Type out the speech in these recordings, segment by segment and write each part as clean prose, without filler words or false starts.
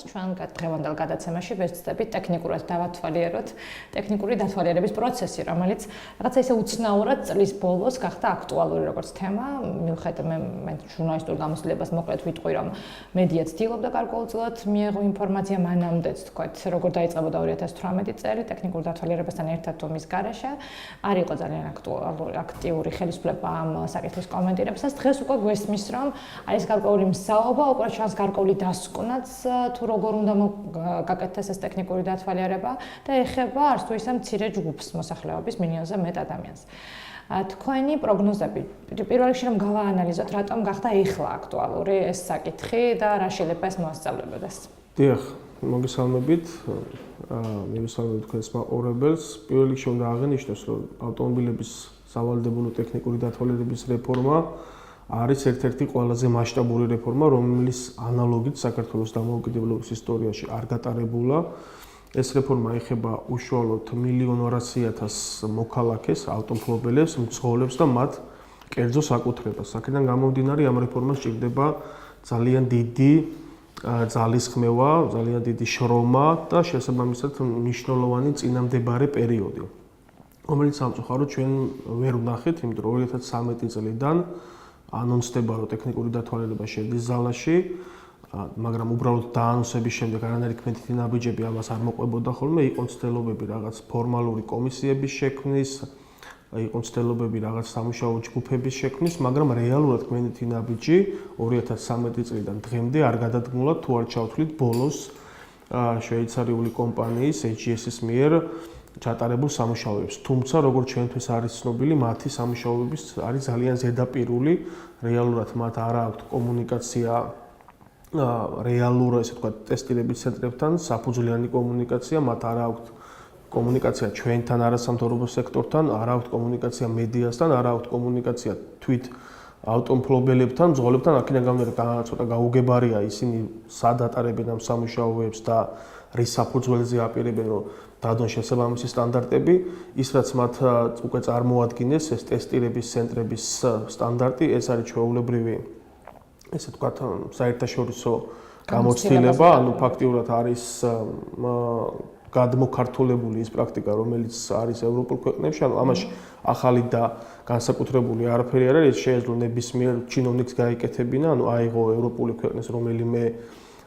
ჩვენ დღევანდელ გადაცემაში ვეცდებით ტექნიკურად დავათვალიეროთ ტექნიკური დათვალიერების პროცესი, რომელიც რაღაცა ისე უცნაურად წლის ბოლოს გახდა აქტუალური როგორც თემა. მიუხედავად მე ჟურნალისტურ გამოცდილებას მოკლედ ვიტყვი, რომ მედია ცდილობდა გარკვეულწილად მიეღო ინფორმაცია მანამდეც, თქვათ, როგორ დაიწყებოდა 2018 წელი ტექნიკურ დათვალიერებასთან ერთად თუ მის გარეშე, არ იყო ძალიან აქტიური ხელისუფლება ამ საკითხის კომენტირებისას. დღეს უკვე გვესმის, რომ არის გარკვეული მსაუბრობა, უკვე ჩანს გარკვეული დასკვნაც თუ როგორ უნდა გაკეთდეს ეს ტექნიკური დათვალიერება და ეხება არც თუ ისე მცირე ჯგუფს მოსახლეობის მილიონზე მეტ ადამიანს. თქვენი პროგნოზები პირველ რიგში რომ გავაანალიზოთ, რატომ გახდა ეხლა აქტუალური ეს საკითხი და რა შეიძლება ეს მოასწავლებოდეს? დიახ, მოგესალმებით. მივესალმებით თქვენს მაყურებელს. პირველ რიგში უნდა აღინიშნოს, რომ ავტომობილების სავალდებულო ტექნიკური დათვალიერების რეფორმა არის ერთ-ერთი ყველაზე მასშტაბური რეფორმა, რომლის ანალოგით საქართველოს დამოუკიდებლობის ისტორიაში არ გატარებულა. ეს რეფორმა ეხება უშუალოდ 1.200.000 მოქალაქეს, ავტომობილებს, მძღოლებს და მათ კერძო საკუთრებას. აქედან გამომდინარე, ამ რეფორმას სჭირდება ძალიან დიდი ძალისხმევა, ძალიან დიდი შრომა და შესაბამისად მნიშვნელოვანი წინამდებარე პერიოდი, რომელიც სამწუხაროდ ჩვენ ვერ ვნახეთ, იმიტომ რომ 2013 წლიდან ანონსდება, რომ ტექნიკური დათვალიერება შედის ზალაში, მაგრამ უბრალოდ დაანონსების შემდეგ არანაირი კმედითი ნაბიჯები ამას არ მოყვებოდა ხოლმე, იყო მცდელობები რაღაც ფორმალური კომისიების შექმნის, იყო მცდელობები რაღაც სამუშაო ჯგუფების შექმნის, მაგრამ რეალურად კმედითი ნაბიჯი 2013 წლიდან დღემდე არ გადადგმულა, თუ არ ჩავთვლით ბოლოს შვეიცარიული კომპანიის AGS-ის მიერ ჩატარებულ სამუშაოებს. თუმცა, როგორც ჩვენთვის არის ცნობილი, მათი სამუშაოების არის ძალიან ზედაპირული, რეალურად მათ არ აქვთ კომუნიკაცია რეალურ, ესე ვთქვათ, ტესტირების ცენტრებთან, საფუძვლიანი კომუნიკაცია, მათ არ აქვთ კომუნიკაცია ჩვენთან, არასამთავრობო სექტორთან, არ აქვთ კომუნიკაცია მედიასთან, არ აქვთ კომუნიკაცია თვით ავტომფლობელებთან, მძღოლებთან, აქედან გამომდინარე, ცოტა გაუგებარია ისინი სად ატარებენ ამ სამუშაოებს და რის საფუძველზე აპირებენ, რომ დადონ შესაბამისი სტანდარტები, ის რაც მათ უკვე წარმოადგენს ეს ტესტირების ცენტრების სტანდარტი, ეს არის ჩვეულებრივი, ესე ვთქვათ, საერთაშორისო გამოცდილება, ანუ ფაქტიურად არის გადმოქართულებული ის პრაქტიკა, რომელიც არის ევროპულ ქვეყნებში, ანუ ამაში ახალი და განსაკუთრებული არაფერი არ არის, შეეძლო ნებისმიერ ჩინოვნიკს გაიკეთებინა, ანუ აიღო ევროპული ქვეყნის რომელიმე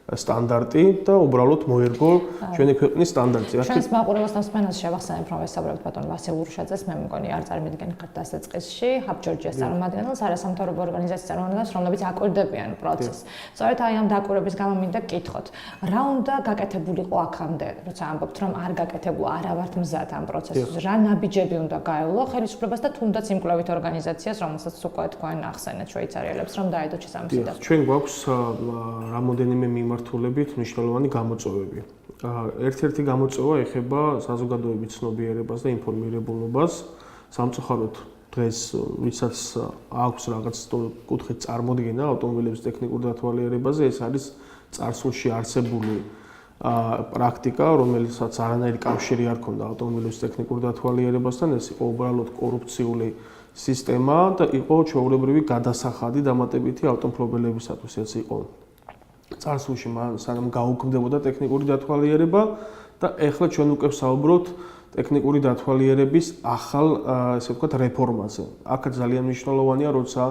სტანდარტი და უბრალოდ მოერგო ჩვენი ქვეყნის სტანდარტი. ჩვენს მაყურებელს მსმენელს შევახსენებ, რომ ვესაუბრებთ ბატონ ვასო ურუშაძეს, მე მგონი არ წარმოვიდგენთ დასაწყისში, ჰაბ ჯორჯიას წარმომადგენელს, არასამთავრობო ორგანიზაციის წარმომადგენელს, რომლებიც აკვირდებიან პროცესს. სწორედ აი ამ დაკვირვების გამო მინდა გკითხოთ, რა უნდა გაკეთებულიყო აქამდე, როცა ამბობთ, რომ არ გაკეთებულა, არა ვართ მზად ამ პროცესს, რა ნაბიჯები უნდა გაევლო ხელისუფლებას და თუნდაც იმ კვლევით ორგანიზაციას, რომელსაც უკვე თქვენ ახსენეთ შვეიცარიელებს, რომ დაედოთ შესაბამისი დასკვნა. ჩვენ გვაქვს რამოდენიმე მიმართულებით მნიშვნელოვანი გამოწვევები. ერთ-ერთი გამოწვევა ეხება საზოგადოების ცნობიერებას და ინფორმირებულობას. სამწუხაროდ დღეს ვისაც აქვს რაღაც კუთხით წარმოდგენა ავტომობილების ტექნიკურ დათვალიერებაზე, ეს არის წარსულში არსებული პრაქტიკა, რომელსაც არანაირი კავშირი არ ჰქონდა ავტომობილების ტექნიკურ დათვალიერებასთან, ეს იყო უბრალოდ კორუფციული სისტემა და იყო ჩვეულებრივი გადასახადი დამატებითი ავტომობილებისათვის, ეს იყო წარსულში სანამ გაუქმდებოდა ტექნიკური დათვალიერება და ეხლა ჩვენ უკვე ვსაუბრობთ ტექნიკური დათვალიერების ახალ, ესე ვთქვათ, რეფორმაზე. აქაც ძალიან მნიშვნელოვანია, როცა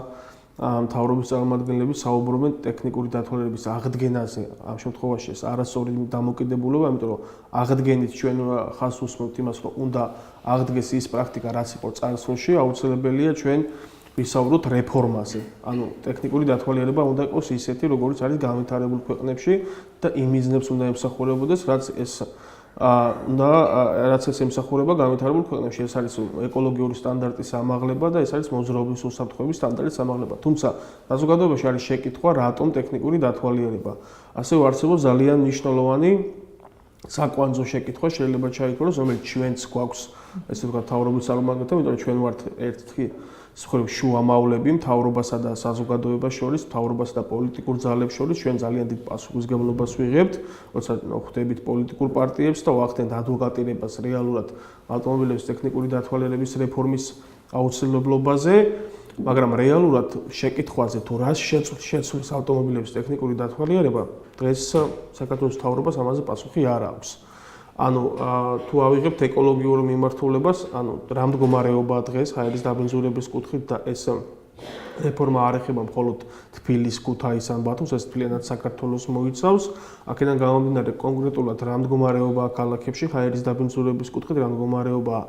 მთავრობის წარმომადგენლები საუბრობენ ტექნიკური დათვალიერების აღდგენაზე. ამ შემთხვევაში ეს არასწორი დამოკიდებულება, იმიტომ რომ აღდგენით ჩვენ ხას უსმენთ იმას, რომ უნდა აღდგეს ის პრაქტიკა, რაც იყო წარსულში, აუცილებელია ჩვენ ვისაუბროთ რეფორმაზე. ანუ ტექნიკური დათვალიერება უნდა იყოს ისეთი, როგორც არის განვითარებულ ქვეყნებში და იმ მიზნებს უნდა ემსახურებოდეს, რაც ეს ემსახურება განვითარებულ ქვეყნებში. ეს არის ეკოლოგიური სტანდარტის ამაღლება და ეს არის მოძრაობის უსაფრთხოების სტანდარტის ამაღლება. თუმცა საზოგადოებაში არის შეკითხვა, რატომ ტექნიკური დათვალიერება. ასევე არსებობს ძალიან მნიშვნელოვანი საკვანძო შეკითხვა, შეიძლება ჩაითვალოს, რომელიც ჩვენც გვაქვს, ესე ვთქვათ, მთავრობის წარმომადგენლებთან, იმიტომ რომ ჩვენ ვართ ერთი შუამავლები მთავრობასა და საზოგადოებას შორის, მთავრობასა და პოლიტიკურ ძალებს შორის, ჩვენ ძალიან დიდ პასუხისმგებლობას ვიღებთ, როცა ხვდებით პოლიტიკურ პარტიებს და ვახდენთ ადვოკატირებას რეალურად ავტომობილების ტექნიკური დათვალიერების რეფორმის აუცილებლობაზე. მაგრამ რეალურად შეკითხვაზე თუ რას შეცვლის ავტომობილების ტექნიკური დათვალიერება, დღეს საქართველოს მთავრობას ამაზე პასუხი არ აქვს. ანუ თუ ავიღებთ ეკოლოგიურ მიმართულებას, ანუ რა მდგომარეობაა დღეს ჰაერის დაბინძურების კუთხით და ეს რეფორმა არ ეხება მხოლოდ თბილისს, ქუთაისს ან ბათუმს, ეს მთლიანად საქართველოს მოიცავს. აქედან გამომდინარე კონკრეტულად რა მდგომარეობაა ქალაქებში ჰაერის დაბინძურების კუთხით, რა მდგომარეობაა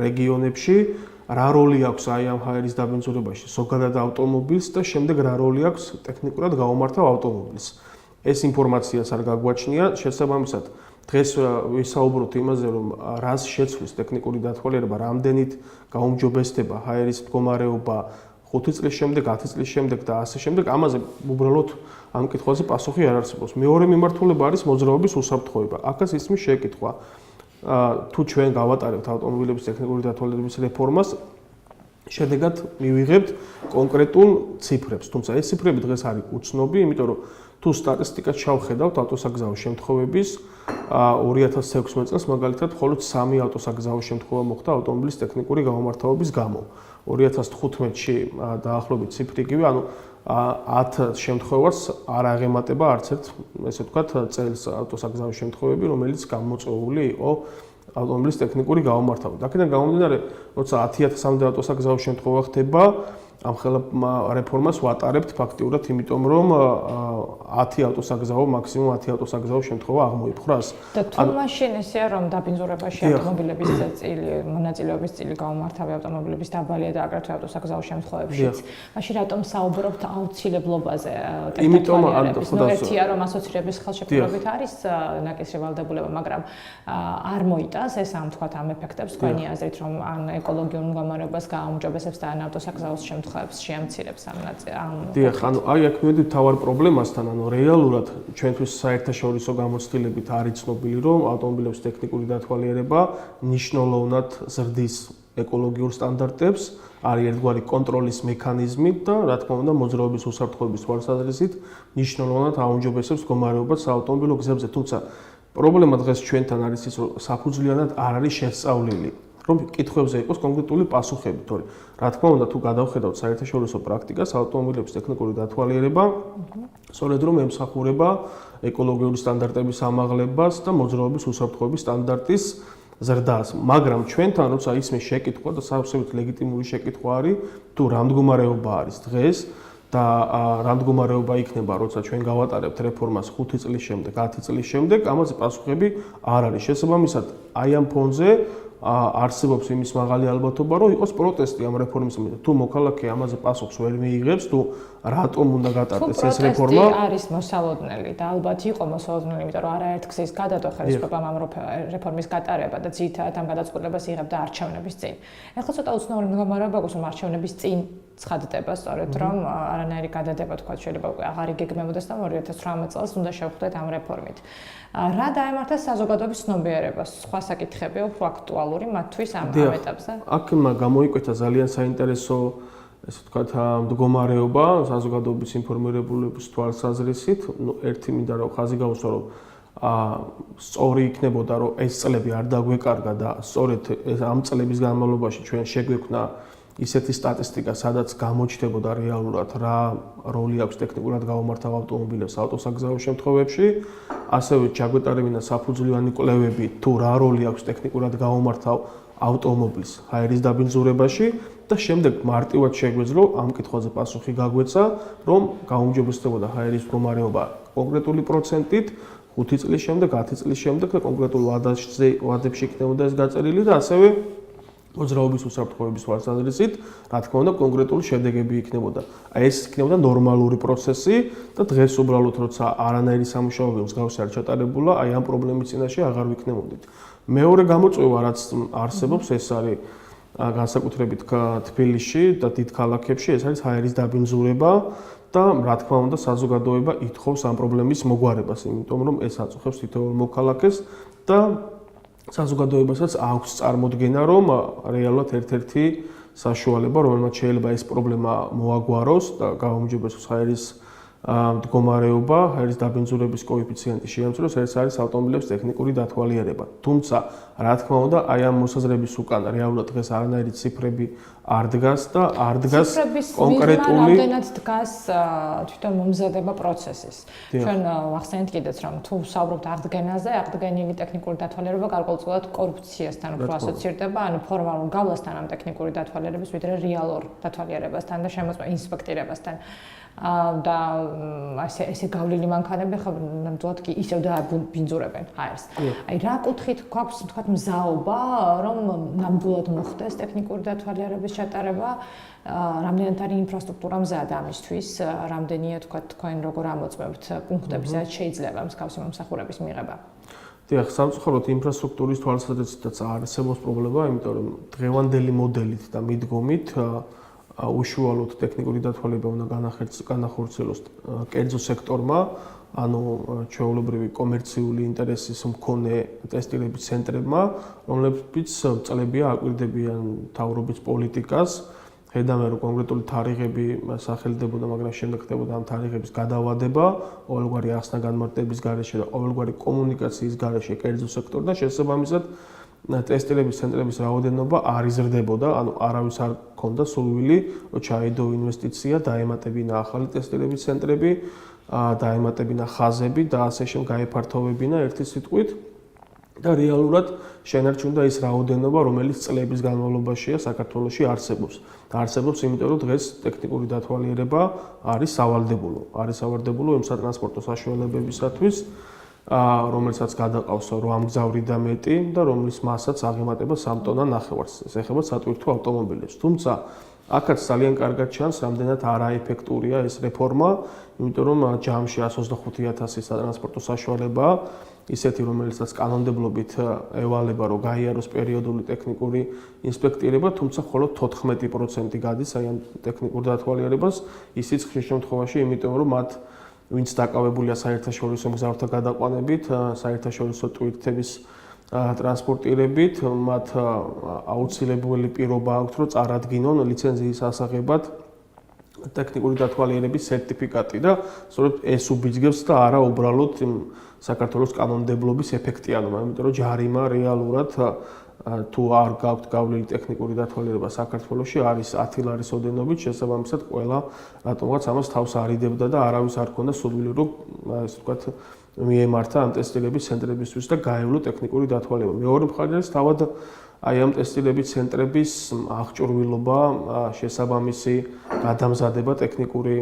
რეგიონებში, რა როლი აქვს აი ამ ჰაერის დაბინძურებაში ზოგადად ავტომობილს და შემდეგ რა როლი აქვს ტექნიკურად გაუმართავ ავტომობილს. ეს ინფორმაციას არ გაგვაჩნია, შესაბამისად დღეს ვისაუბროთ იმაზე, რომ რას შეცვლის ტექნიკური დათვალიერება, რამდენით გაუმჯობესდება ჰაერის მდგომარეობა 5 წლის შემდეგ, 10 წლის შემდეგ და ასე შემდეგ, ამაზე უბრალოდ ამ კითხვაზე პასუხი არ არსებობს. მეორე მიმართულება არის მოძრაობის უსაფრთხოება. აქაც ისმის შეკითხვა. თუ ჩვენ გავატარებთ ავტომობილების ტექნიკური დათვალიერების რეფორმას, შედეგად მივიღებთ კონკრეტულ ციფრებს. თუმცა ეს ციფრები დღეს არის უცნობი, იმიტომ რომ თუ სტატისტიკას ჩავხედავთ ავტოსაგზაო შემთხვევების 2016 წელს მაგალითად მხოლოდ 3 ავტოსაგზაო შემთხვევა მოხდა ავტომობილის ტექნიკური გაუმართავობის გამო. 2015-ში დაახლოებით ციფრი იგივე, ანუ 10 შემთხვევას არ აღემატება არც ერთ, ესე ვთქვათ, წელს ავტოსაგზაო შემთხვევები, რომელიც გამოწვეული იყო ავტომობილის ტექნიკური გაუმართავებით. აქედან გამომდინარე, როცა 10,000-მდე ავტოსაგზაო შემთხვევა ხდება, ამ ხელა რეფორმას ვატარებთ ფაქტიურად, იმიტომ რომ 10 ავტოსაგზაო, მაქსიმუმ 10 ავტოსაგზაო შემთხვევა აღმოიფხრას. და თუ მაშინ ისეა, რომ დაბინძურებაში ავტომობილების წილი, მონაწილეობის წილი გაუმართავი ავტომობილების დაბალია და აგრეთვე ავტოსაგზაო შემთხვევებშიც, მაშინ რატომ საუბრობთ აუცილებლობაზე ტექნიკურების? ნუ ერთია, რომ ასოცირების ხელშეკრულებით არის ნაკისრი ვალდებულება, მაგრამ არ მოიტანს ეს ამ თქვათ ამ ეფექტებს თქვენი აზრით, რომ ან ეკოლოგიურ მდგომარეობას გააუმჯობესებს და ან ავტოსაგზაოს შემთხვევებს შეამცირებს ამ ნაწილს. დიახ, ანუ აი აქ მივედით თავარ პრობლემასთან, ანუ რეალურად ჩვენთვის საერთაშორისო გამოცდილებით არის ცნობილი, რომ ავტომობილების ტექნიკური დათვალიერება ნიშნულოვნად ზრდის ეკოლოგიურ სტანდარტებს, არის ერთგვარი კონტროლის მექანიზმი და რა თქმა უნდა მოძრაობის უსაფრთხოების თვალსაზრისით ნიშნულოვნად აუმჯობესებს მდგომარეობას საავტომობილო გზებზე, თუმცა პრობლემა დღეს ჩვენთან არის ის, რომ საფუძვლიანად არ არის შესწავლილი, რომ კითხვებზე იყოს კონკრეტული პასუხები, თორე რა თქმა უნდა თუ გადავხედავთ საერთაშორისო პრაქტიკას, ავტომობილების ტექნიკური დათვალიერება სწორედ რომ ემსახურება ეკოლოგიური სტანდარტების ამაღლებას და მოძრაობის უსაფრთხოების სტანდარტის ზრდას, მაგრამ ჩვენთან როცა ისმის შეკითხვა და საერთოდ ლეგიტიმური შეკითხვა არის, თუ რა მდგომარეობა არის დღეს და რა მდგომარეობა იქნება, როცა ჩვენ გავატარებთ რეფორმას 5 წლის შემდეგ, 10 წლის შემდეგ, ამაზე პასუხები არ არის. შესაბამისად, აი ამ ფონზე არსებობს იმის მაღალი ალბათობა, რომ იყოს პროტესტი ამ რეფორმის მიმართ. თუ მოქალაქე ამაზე პასუხს ვერ მიიღებს, თუ რატომ უნდა გატარდეს ეს რეფორმა? პროტესტი არის მოსალოდნელი და ალბათ იყო მოსალოდნელი, იმიტომ რომ არაერთ გზის გადადო ხელისუფლებამ ამ რეფორმის გატარება და ძირითადად ამ გადაწყვეტილებას იღებდა არჩევნების წინ. ეხლა ცოტა უცნაური მდგომარეობა გვაქვს, რომ არჩევნების წინ ცხადდება სწორედ, რომ არანაირი გადადება თქვა შეიძლება უკვე აღარ იგეგმებოდეს და 2018 წელს უნდა შევხვდეთ ამ რეფორმით. რა დაემართა საზოგადოების ცნობიერებას? სხვა საკითხები უფრო აქტუალური მათთვის ამ ეტაპზე? აქ გამოიკვეთა ძალიან საინტერესო, ესე ვთქვათ, მდგომარეობა საზოგადოების ინფორმირებულობის თვალსაზრისით. ნუ ერთი მინდა რომ ხაზი გავუსვა, რომ სწორი იქნებოდა, რომ ეს წლები არ დაგვეკარგა და სწორედ ამ წლების განმავლობაში ჩვენ შეგვექმნა ისეთი სტატისტიკა, სადაც გამოჩნდებოდა რეალურად რა როლი აქვს ტექნიკურად გაუმართავ ავტომობილებს ავტოსაგზაო შემთხვევებში, ასევე ჩაგვეტარებინა საფუძვლიანი კვლევები, თუ რა როლი აქვს ტექნიკურად გაუმართავ ავტომობილს ჰაერის დაბინძურებაში და შემდეგ მარტივად შეგვეძლო ამ კითხვაზე პასუხი გაგვეცა, რომ გაუმჯობესდებოდა ჰაერის მდგომარეობა კონკრეტული პროცენტით 5 წლის შემდეგ, 10 წლის შემდეგ და კონკრეტულ ვადებში იქნებოდა ეს გაწერილი და ასევე მოძრაობის უსაფრთხოების თვალსაზრისით, რა თქმა უნდა, კონკრეტული შედეგები იქნებოდა. აი ეს იქნებოდა ნორმალური პროცესი და დღეს უბრალოდ როცა არანაირი სამუშაოები მსგავსი არ ჩატარებულა, აი ამ პრობლემის წინაშე აღარ ვიქნებოდით. მეორე გამოწვევა, რაც არსებობს, ეს არის განსაკუთრებით თბილისში და დიდ ქალაქებში, ეს არის ჰაერის დაბინძურება და რა თქმა უნდა, საზოგადოება ითხოვს ამ პრობლემის მოგვარებას, იმიტომ რომ ეს აწუხებს თითოეულ მოქალაქეს და საზოგადოებასაც აქვს წარმოდგენა, რომ რეალურად ერთ-ერთი საშუალება, რომელმაც შეიძლება ეს პრობლემა მოაგვაროს და გაუმჯობესოს ჰაერის მდგომარეობა, არის დაბინძურების კოეფიციენტი შეამციროს, ეს არის ავტომობილების ტექნიკური დათვალიერება. თუმცა, რა თქმა უნდა, აი ამ მოსაზრების უკან რეალურად დღეს არანაირი ციფრები არ დგას და არ დგას კონკრეტული რამდენად დგას თვითონ მომზადება პროცესის. ჩვენ ვახსენეთ კიდეც რომ თუ ვსაუბრობთ აღდგენაზე, აღდგენილი ტექნიკური დათვალიერება გარკვეულწილად კორუფციასთან უფრო ასოცირდება, ანუ ფორმალურ გავლასთან ამ ტექნიკური დათვალიერების, ვიდრე რეალურ დათვალიერებასთან და ინსპექტირებასთან. და ესე გავლილი მანქანები ხო ნამდვილად კი ისევ დააბინძურებენ ჰაერს. აი რა კუთხით გვაქვს თქვათ მზაობა რომ ნამდვილად მოხდეს ტექნიკური დათვალიერების ჩატარება, რამდენად არის ინფრასტრუქტურა მზად ამისთვის, რამდენია თქვათ თქვენ როგორ ამოწმებთ პუნქტები, სადაც შეიძლება მსგავსი მომსახურების მიღება. დიახ, სამწუხაროდ ინფრასტრუქტურის თვალსაზრისითაც არსებობს პრობლემა, იმიტომ რომ დღევანდელი მოდელით და მიდგომით უშუალოდ ტექნიკური დათვალიერება უნდა განახორციელოს კერძო სექტორმა, ანუ ჩვეულებრივი კომერციული ინტერესის მქონე ტესტირების ცენტრებმა, რომლებიც წლებია აკვირდებიან მთავრობის პოლიტიკას, ხედავენ რომ კონკრეტული თარიღები სახელდებოდა, მაგრამ შემდეგ ხდებოდა ამ თარიღების გადავადება, ყოველგვარი ახსნა განმარტების გარეშე და ყოველგვარი კომუნიკაციის გარეშე კერძო სექტორთან შესაბამისად ტესტირების ცენტრების რაოდენობა არ იზრდებოდა, ანუ არავის არ ქონდა სურვილი, რომ ჩაიდო ინვესტიცია, დაემატებინა ახალი ტესტირების ცენტრები, დაემატებინა ხაზები და ასე შემდგომ გაეფართოვებინა ერთი სიტყვით და რეალურად შენარჩუნდა ის რაოდენობა, რომელიც წლების განმავლობაშია საქართველოში არსებობს. და არსებობს, იმიტომ რომ დღეს ტექნიკური დათვალიერება არის სავალდებულო. არის სავალდებულო იმ სატრანსპორტო საშუალებებისათვის, რომელსაც გადაყავს 8 მგზავრი და მეტი და რომლის მასაც აღემატება 3 ტონა ნახევარს. ეს ეხება სატვირთო ავტომობილებს. თუმცა აქაც ძალიან კარგად ჩანს, რამდენად არაეფექტურია ეს რეფორმა, იმიტომ რომ ჯამში 125,000 სატრანსპორტო საშუალებაა, ისეთი რომელსაც კანონმდებლობით ევალება, რომ გაიაროს პერიოდული ტექნიკური ინსპექტირება, თუმცა მხოლოდ 14% გადის აი ამ ტექნიკურ დათვალიერებას, ისიც ხშირ შემთხვევაში, იმიტომ რომ მათ ვინც დაკავებულია საერთაშორისო მგზავრთა გადაყვანებით, საერთაშორისო ტვირთების ტრანსპორტირებით, მათ აუცილებელი პირობა აქვთ, რომ წარადგინონ ლიცენზიის ასაღებად ტექნიკური დათვალიერების სერტიფიკატი და სწორედ ეს უბიძგებს და არა უბრალოდ საქართველოს კანონმდებლობის ეფექტიანობა, იმიტომ რომ ჯარიმა რეალურად თუ არ გაქვთ გავლილი ტექნიკური დათვალიერება საქართველოში არის 10 ლარის ოდენობით, შესაბამისად ყველა რატომღაც ამას თავს არიდებდა და არავის არ ქონდა სურვილი, რომ ასე ვთქვათ, მიემართა ამ ტესტირების ცენტრებისთვის და გაევლო ტექნიკური დათვალიერება. მეორე მხარე არის თავად აი ამ ტესტირების ცენტრების აღჭურვილობა, შესაბამისი გადამზადება ტექნიკური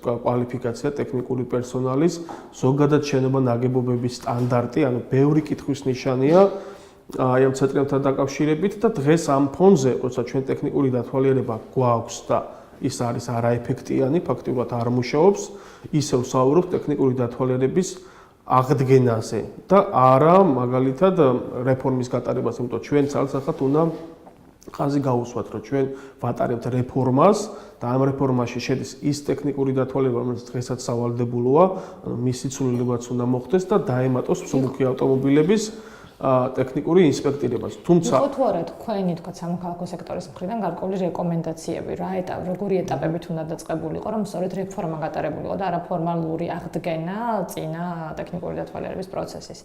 კვალიფიკაცია ტექნიკური პერსონალის, ზოგადად შენობა ნაგებობების სტანდარტი, ანუ ბევრი კითხვის ნიშანია აი ამ ცენტრებთან დაკავშირებით და დღეს ამ ფონზე, როცა ჩვენ ტექნიკური დათვალიერება გვაქვს და ის არის არაეფექტიანი, ფაქტიურად არ მუშაობს, ისევ ვსაუბრობთ ტექნიკური დათვალიერების აღდგენაზე და არა მაგალითად რეფორმის გატარებას, იმიტომ ჩვენ ცალსახად უნდა ხაზი გაუსვათ, რომ ჩვენ ვატარებთ რეფორმას და ამ რეფორმაში შედის ის ტექნიკური დათვალიერება, რომელიც დღესაც სავალდებულოა, მისი ცვლილებაც უნდა მოხდეს და დაემატოს მსუბუქი ავტომობილების ტექნიკური ინსპექტირებას. თუმცა იყო თუ არა თქვენი თქვა სამოქალაქო სექტორის მხრიდან გარკვეული რეკომენდაციები, როგორი ეტაპებით უნდა დაწყებულიყო, რომ სწორედ რეფორმა გატარებულიყო და არაფორმალური აღდგენა წინა ტექნიკური დათვალიერების პროცესის.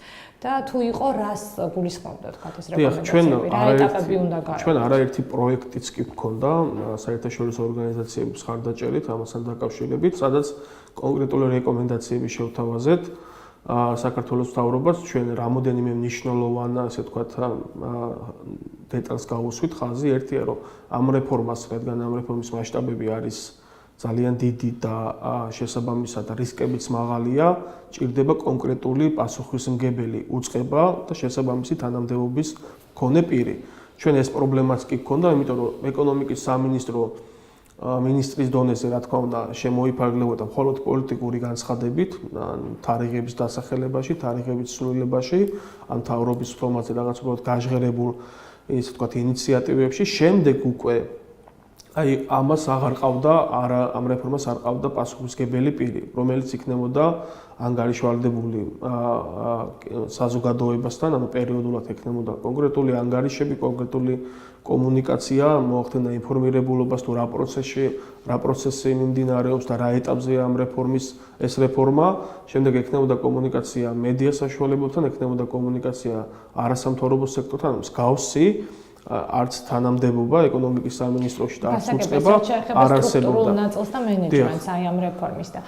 და თუ იყო, რას გულისხმობდა თქვა ეს რეკომენდაციები, რა ეტაპები უნდა გაეღოს? ჩვენ არაერთი პროექტიც კი გქონდა საერთაშორისო ორგანიზაციების მხარდაჭერით ამასთან დაკავშირებით, სადაც კონკრეტული რეკომენდაციები შევთავაზეთ. საქართველოს მთავრობას ჩვენ რამოდენიმე მნიშვნელოვან, ასე ვთქვათ, დეტალს გავუსვით ხაზი. ერთია, რომ ამ რეფორმას, რადგან ამ რეფორმის მასშტაბები არის ძალიან დიდი და შესაბამისად რისკებიც მაღალია, ჭირდება კონკრეტული პასუხისმგებელი უწყება და შესაბამისი თანამდებობის მქონე პირი. ჩვენ ეს პრობლემაც კი გქონდა, იმიტომ რომ ეკონომიკის სამინისტრო მინისტრის დონეზე, რა თქმა უნდა, შემოიფარგლებოდა მხოლოდ პოლიტიკური განცხადებით, თარიღების დასახელებაში, თარიღების ცვლილებაში, ან მთავრობის ფორმაზე რაღაც უბრალოდ გაჟღერებულ, ისე ვთქვათ, ინიციატივებში. შემდეგ უკვე აი ამას აღარ ყავდა, ამ რეფორმას არ ყავდა პასუხისმგებელი პირი, რომელიც იქნებოდა ანგარიშვალდებული საზოგადოებასთან, ანუ პერიოდულად ექნებოდა კონკრეტული ანგარიშები, კონკრეტული კომუნიკაცია, მოახდინა ინფორმირებულობას თუ რა პროცესი მიმდინარეობს და რა ეტაპზეა ამ რეფორმის ეს რეფორმა, შემდეგ ექნებოდა კომუნიკაცია მედია საშუალებებთან, ექნებოდა კომუნიკაცია არასამთავრობო სექტორთან, მსგავსი არც თანამდებობა ეკონომიკის სამინისტროში და არც უწყება არ არსებობდა. ნაწილს და მენეჯმენტს აი ამ რეფორმის და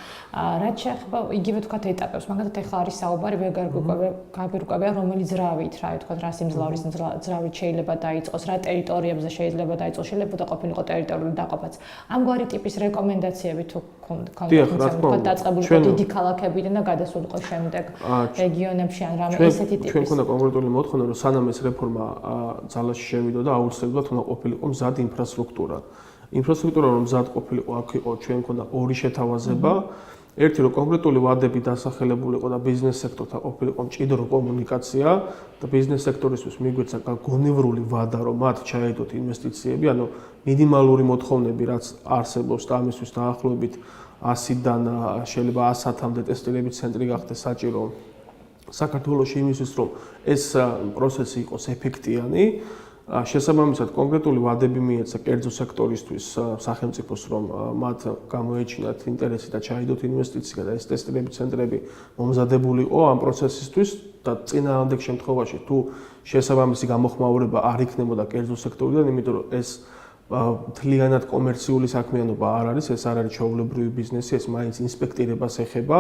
რაც შეეხება იგივე თქვათ ეტაპებს, მაგალითად ეხლა არის საუბარი ვეგარგვიკვებია რომელი ძრავით, რა ვთქვათ, რა სიმძლავრის ძრავით შეიძლება დაიწყოს, რა ტერიტორიებზე შეიძლება დაიწყოს, შეიძლება და ყოფილიყო ტერიტორიული დაყოფაც. ამგვარი ტიპის რეკომენდაციები თუ კონკრეტულად დაწყებული დიდი ქალაქებიდან და გადასულიყო შემდეგ რეგიონებში ან რამე ესეთი ტიპის. ჩვენ ქონდა კონკრეტული მოთხოვნა, რომ სანამ ეს რეფორმა ძალაში შევიდა და აუცილებლად უნდა ყოფილიყო მზად ინფრასტრუქტურა. ინფრასტრუქტურა რომ მზად ყოფილიყო, აქ იყო ჩვენ ქონდა ორი შეთავაზება. ერთი რომ კონკრეტული ვადები დასახელებულიყო და ბიზნეს სექტორთან ყოფილიყო მჭიდრო კომუნიკაცია და ბიზნეს სექტორისთვის მიგვეცა გონევრული ვადა, რომ მათ ჩაედოთ ინვესტიციები, ანუ მინიმალური მოთხოვნები, რაც არსებობს და ამისთვის დაახლოებით 100-დან შეიძლება 100-მდე ტესტირების ცენტრი გახდეს საჭირო საქართველოში იმისთვის, რომ ეს პროცესი იყოს ეფექტიანი. შესაბამისად კონკრეტული ვადები მიეცა კერძო სექტორისთვის სახელმწიფოს, რომ მათ გამოეჩინათ ინტერესი და ჩაიდოთ ინვესტიცია და ეს ტესტირების ცენტრები მომზადებულიყო ამ პროცესისთვის და წინააღმდეგ შემთხვევაში თუ შესაბამისი გამოხმაურება არ იქნებოდა კერძო სექტორიდან, იმიტომ რომ ეს მთლიანად კომერციული საქმიანობა არ არის, ეს არ არის ჩვეულებრივი ბიზნესი, ეს მაინც ინსპექტირებას ეხება.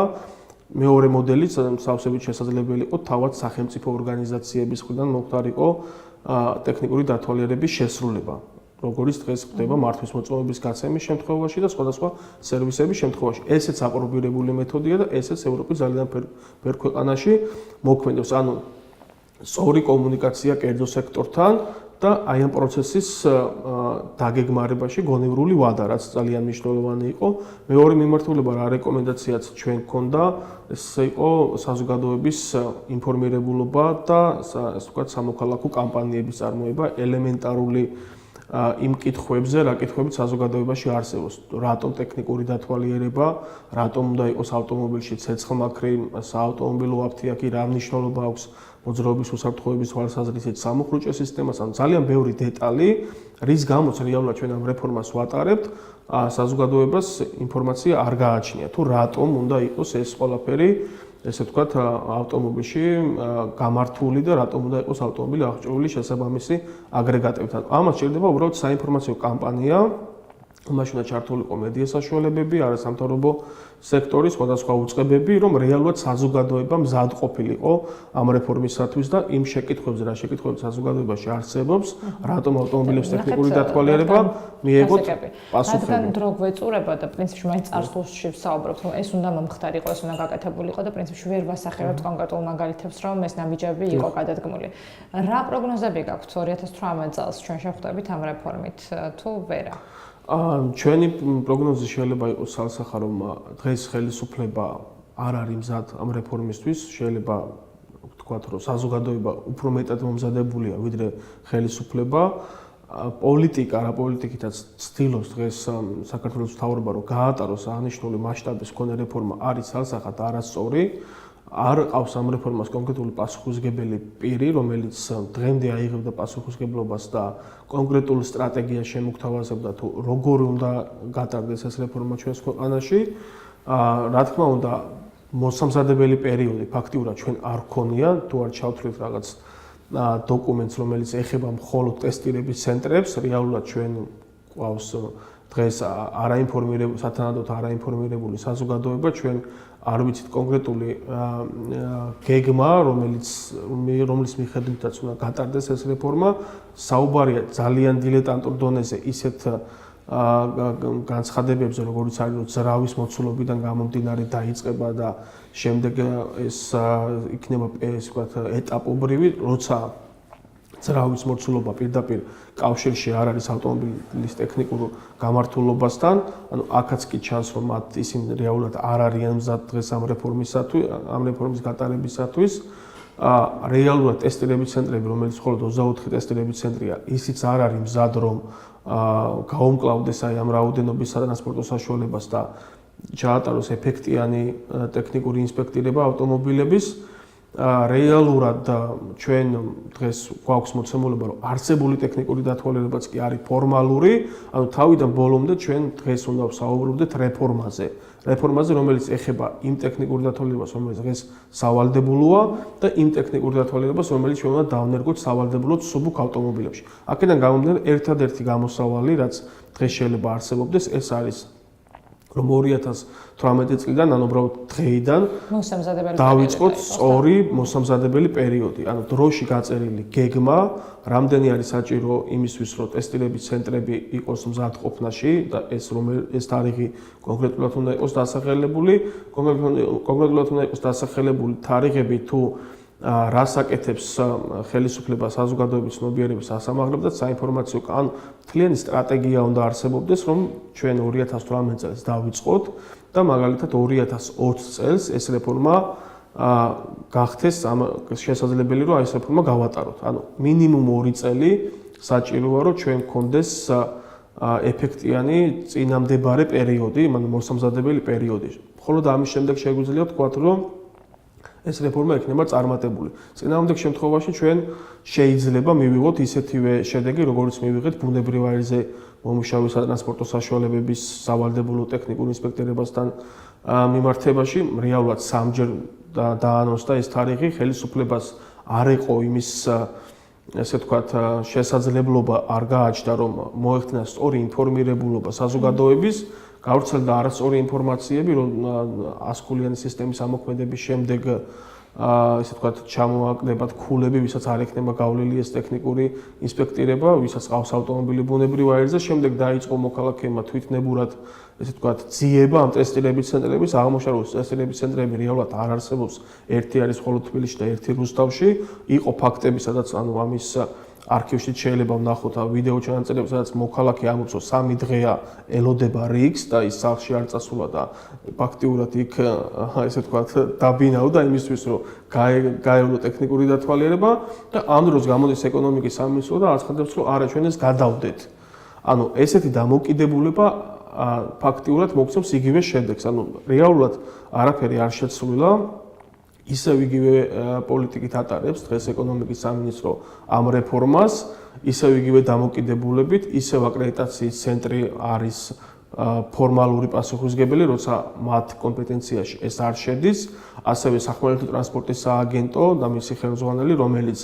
მეორე მოდელიც სავსებით შესაძლებელი იყო თავად სახელმწიფო ორგანიზაციების მხრიდან მოხდარიყო ტექნიკური დათვალიერების შესრულება, როგორც დღეს ხდება მართვის მოწვევების გაცემის შემთხვევაში და სხვადასხვა სერვისების შემთხვევაში. ესეც აპრობირებული მეთოდია და ესეც ევროპის ძალიან ბევრ ქვეყანაში მოქმედებს. ანუ სწორი კომუნიკაცია კერძო სექტორთან და აი ამ პროცესის დაგეგმარებაში გონევრული ვადა, რაც ძალიან მნიშვნელოვანი იყო. მეორე მიმართულება რა რეკომენდაციაც ჩვენ გქონდა, ეს იყო საზოგადოების ინფორმირებულობა და ასე ვთქვათ სამოქალაქო კამპანიების წარმოება ელემენტარული იმ კითხვებზე, რა კითხვებით საზოგადოებაში არსებობს. რატომ ტექნიკური დათვალიერება, რატომ უნდა იყოს ავტომობილში ცეცხლმაქრი, საავტომობილო აფთიაქი, რა მნიშვნელობა აქვს მოძრაობის უსაფრთხოების თვალსაზრისით სამუხრუჭე სისტემას, ან ძალიან ბევრი დეტალი, რის გამოც რეალურად ჩვენ ამ რეფორმას ვატარებთ, საზოგადოებას ინფორმაცია არ გააჩნია, თუ რატომ უნდა იყოს ეს ყველაფერი, ესე ვთქვათ, ავტომობილში გამართული და რატომ უნდა იყოს ავტომობილი აღჭურვილი შესაბამისი აგრეგატებთან. ამას შეიძლება უბრალოდ საინფორმაციო კამპანია, მაშინ უნდა ჩართულიყო მედია საშუალებები, არასამთავრობო სექტორი, სხვადასხვა უწყებები, რომ რეალურად საზოგადოება მზად ყოფილიყო ამ რეფორმისათვის და იმ შეკითხვებზე, რა შეკითხვები საზოგადოებაში არსებობს, რატომ ავტომობილებს ტექნიკური დათვალიერება მიეღოთ პასუხები. რადგან დრო გვეწურება და პრინციპში მაინც წარსულში ვსაუბრობთ, რომ ეს უნდა მომხდარიყო, ეს უნდა გაკეთებულიყო და პრინციპში ვერ ვასახელებ კონკრეტულ მაგალითებს, რომ ეს ნაბიჯები იყო გადადგმული. რა პროგნოზები გაქვთ 2018 წელს ჩვენ შევხვდებით ამ რეფორმით თუ ვერა? ჩვენი პროგნოზი შეიძლება იყოს სალსახა, რომ დღეს ხელისუფლება არ არის მზად ამ რეფორმისთვის, შეიძლება ვთქვათ, რომ საზოგადოება უფრო მეტად მომზადებულია, ვიდრე ხელისუფლება. პოლიტიკა, რა პოლიტიკითაც ცდილობს დღეს საქართველოს მთავრობა, რომ გაატაროს აღნიშნული მასშტაბის მქონე რეფორმა, არის სალსახად არასწორი. არ ყავს ამ რეფორმას კონკრეტული პასუხისმგებელი პირი, რომელიც დღემდე აიღებდა პასუხისმგებლობას და კონკრეტულ სტრატეგიას შემოგთავაზებდა, თუ როგორ უნდა გატარდეს ეს რეფორმა ჩვენს ქვეყანაში. რა თქმა უნდა, მოსამზადებელი პერიოდი ფაქტიურად ჩვენ არ გქონია, თუ არ ჩავთვლით რაღაც დოკუმენტს, რომელიც ეხება მხოლოდ ტესტირების ცენტრებს, რეალურად ჩვენ ყავს დღეს სათანადოდ არაინფორმირებული საზოგადოება, ჩვენ არ ვიცით კონკრეტული გეგმა, რომლის მიხედვითაც უნდა გატარდეს ეს რეფორმა. საუბარია ძალიან დილეტანტურ დონეზე ისეთ განცხადებებზე, როგორც არის, რომ ძრავის მოცულობიდან გამომდინარე დაიწყება და შემდეგ ეს იქნება ეს ვთქვათ ეტაპობრივი, როცა ძრავის მოცულობა პირდაპირ კავშირში არ არის ავტომობილის ტექნიკურ გამართულობასთან, ანუ აქაც კი ჩანს, რომ მათ ისინი რეალურად არ არიან მზად დღეს ამ რეფორმის გატარებისათვის. რეალურად ტესტირების ცენტრები, რომელიც მხოლოდ 24 ტესტირების ცენტრია, ისიც არ არის მზად, რომ გაუმკლავდეს აი ამ რაოდენობის სატრანსპორტო საშუალებას და ჩაატაროს ეფექტიანი ტექნიკური ინსპექტირება ავტომობილების. რეალურად ჩვენ დღეს გვაქვს მოცემულობა, რომ არსებული ტექნიკური დათვალიერებაც კი არის ფორმალური, ანუ თავიდან ბოლომდე ჩვენ დღეს უნდა ვსაუბრობდეთ რეფორმაზე, რომელიც ეხება იმ ტექნიკურ დათვალიერებას, რომელიც დღეს სავალდებულოა და იმ ტექნიკურ დათვალიერებას, რომელიც ჩვენ უნდა დავნერგოთ სავალდებულოდ მსუბუქ ავტომობილებში. აქედან გამომდინარე, ერთადერთი გამოსავალი, რაც დღეს შეიძლება არსებობდეს, ეს არის რომ 2018 წლიდან, ანუ უბრალოდ დღეიდან დავიწყოთ სწორი მოსამზადებელი პერიოდი. ანუ დროში გაწერილი გეგმა, რამდენი არის საჭირო იმისთვის, რომ ტესტირების ცენტრები იყოს მზადყოფნაში და ეს თარიღი კონკრეტულად უნდა იყოს დასახელებული, კონკრეტულად უნდა იყოს დასახელებული თარიღები თუ რას აკეთებს ხელისუფლება საზოგადოების ცნობიერების ასამაღლებლად და საინფორმაციო ან მთლიანი სტრატეგია უნდა არსებობდეს, რომ ჩვენ 2018 წელს დავიწყოთ და მაგალითად 2020 წელს ეს რეფორმა გახდეს შესაძლებელი, რომ ეს რეფორმა გავატაროთ. ანუ მინიმუმ 2 წელი საჭიროა, რომ ჩვენ გქონდეს ეფექტიანი წინამდებარე პერიოდი, ანუ მოსამზადებელი პერიოდი. მხოლოდ ამის შემდეგ შეგვიძლია თქვა, რომ ეს რეფორმა იქნება წარმატებული. წინააღმდეგ შემთხვევაში ჩვენ შეიძლება მივიღოთ ისეთივე შედეგი, როგორც მივიღეთ ბუნებრივ აირზე მომუშავე სატრანსპორტო საშუალებების სავალდებულო ტექნიკურ ინსპექტირებასთან მიმართებაში. რეალურად სამჯერ დაანონსდა ეს თარიღი, ხელისუფლებას არ ეყო იმის ესე ვთქვათ შესაძლებლობა არ გააჩნდა, რომ მოეხდინა სწორი ინფორმირებულობა საზოგადოების, გავრცელდა არასწორი ინფორმაციები, რომ 100-ქულიანი სისტემის ამოქმედების შემდეგ ესე ვთქვათ ჩამოაკდებათ ქულები, ვისაც არ ექნება გავლილი ეს ტექნიკური ინსპექტირება, ვისაც ყავს ავტომობილი ბუნებრივ აირზე, შემდეგ დაიწყო მოქალაქეებმა თვითნებურად ესე ვთქვათ ძიება ამ ტესტირების ცენტრების, აღმოჩნდა, რომ ტესტირების ცენტრები რეალურად არ არსებობს, ერთი არის მხოლოდ თბილისში და ერთი რუსთავში, იყო ფაქტები, სადაც ანუ ამის არქივში შეიძლება ვნახოთ ვიდეო ჩანაწერები, სადაც მოქალაქე ამბობს, რომ 3 დღეა ელოდება რიგს და ის სახლში არ წასულა და ფაქტიურად იქ ესე ვთქვათ დაბინავდა იმისთვის, რომ გაევლო ტექნიკური დათვალიერება და ამ დროს გამოდის ეკონომიკის სამინისტრო და აცხადებს, რომ არა ჩვენ ეს გადავდეთ. ანუ ესეთი დამოკიდებულება ფაქტიურად მოგცემს იგივე შედეგს. ანუ რეალურად არაფერი არ შეცვლილა. ისევ იგივე პოლიტიკით ატარებს დღეს ეკონომიკის სამინისტრო ამ რეფორმას, ისევ იგივე დამოკიდებულებით, ისევ აკრედიტაციის ცენტრი არის ფორმალური პასუხისმგებელი, როცა მათ კომპეტენციაში ეს არ შედის, ასევე სახმელეთო ტრანსპორტის სააგენტო და მისი ხელმძღვანელი, რომელიც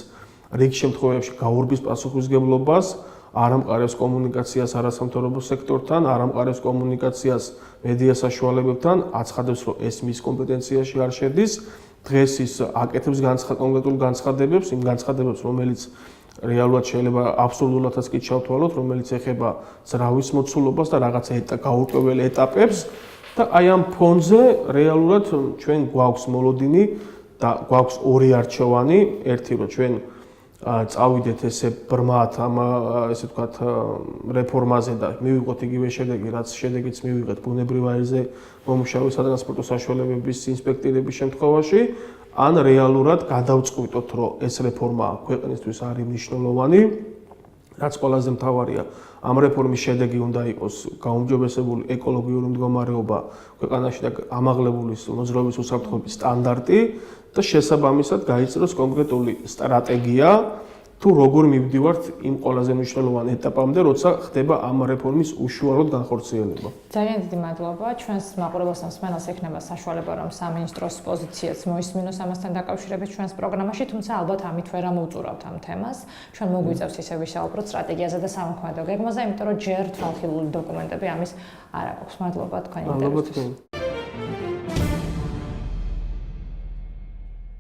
რიგ შემთხვევებში გაურბის პასუხისმგებლობას, არ ამყარებს კომუნიკაციას არასამთავრობო სექტორთან, არ ამყარებს კომუნიკაციას მედია საშუალებებთან, აცხადებს, რომ ეს მის კომპეტენციაში არ შედის. დღეს ის აკეთებს კონკრეტულ განცხადებებს, იმ განცხადებებს, რომელიც რეალურად შეიძლება აბსურდულადაც კი ჩავთვალოთ, რომელიც ეხება ზრავის მოცულობას და რაღაც გაურკვეველ ეტაპებს და აი ამ ფონზე რეალურად ჩვენ გვაქვს მოლოდინი და გვაქვს ორი არჩევანი, ერთი რომ ჩვენ წავიდეთ ესე ბრმად ამ ესე ვთქვათ რეფორმაზე და მივიღოთ იგივე შედეგი, რაც შედეგიც მივიღეთ ბუნებრივ აირზე მომუშავე სატრანსპორტო საშუალებების ინსპექტირების შემთხვევაში, ან რეალურად გადავწყვიტოთ, რომ ეს რეფორმა ქვეყნისთვის არის მნიშვნელოვანი, რაც ყველაზე მთავარია, ამ რეფორმის შედეგი უნდა იყოს გაუმჯობესებული ეკოლოგიური მდგომარეობა ქვეყანაში და ამაღლებული მოძრაობის უსაფრთხოების სტანდარტი და შესაბამისად გაიწეროს კონკრეტული სტრატეგია თუ როგორ მივდივართ იმ ყველაზე მნიშვნელოვან ეტაპამდე, როცა ხდება ამ რეფორმის უშუალოდ განხორციელება. ძალიან დიდი მადლობა. ჩვენს მაყურებელს ან მსმენელს ექნება საშუალება, რომ სამინისტროს პოზიციაც მოისმინოს ამასთან დაკავშირებით ჩვენს პროგრამაში, თუმცა ალბათ ამით ვერ ამოვწურავთ ამ თემას. ჩვენ მოგვიწევს ისე ვისაუბროთ სტრატეგიაზე და სამოქმედო გეგმაზე, იმიტომ რომ ჯერ თვალხილული დოკუმენტები ამის არ აქვს. მადლობა თქვენი ინტერვიუსთვის.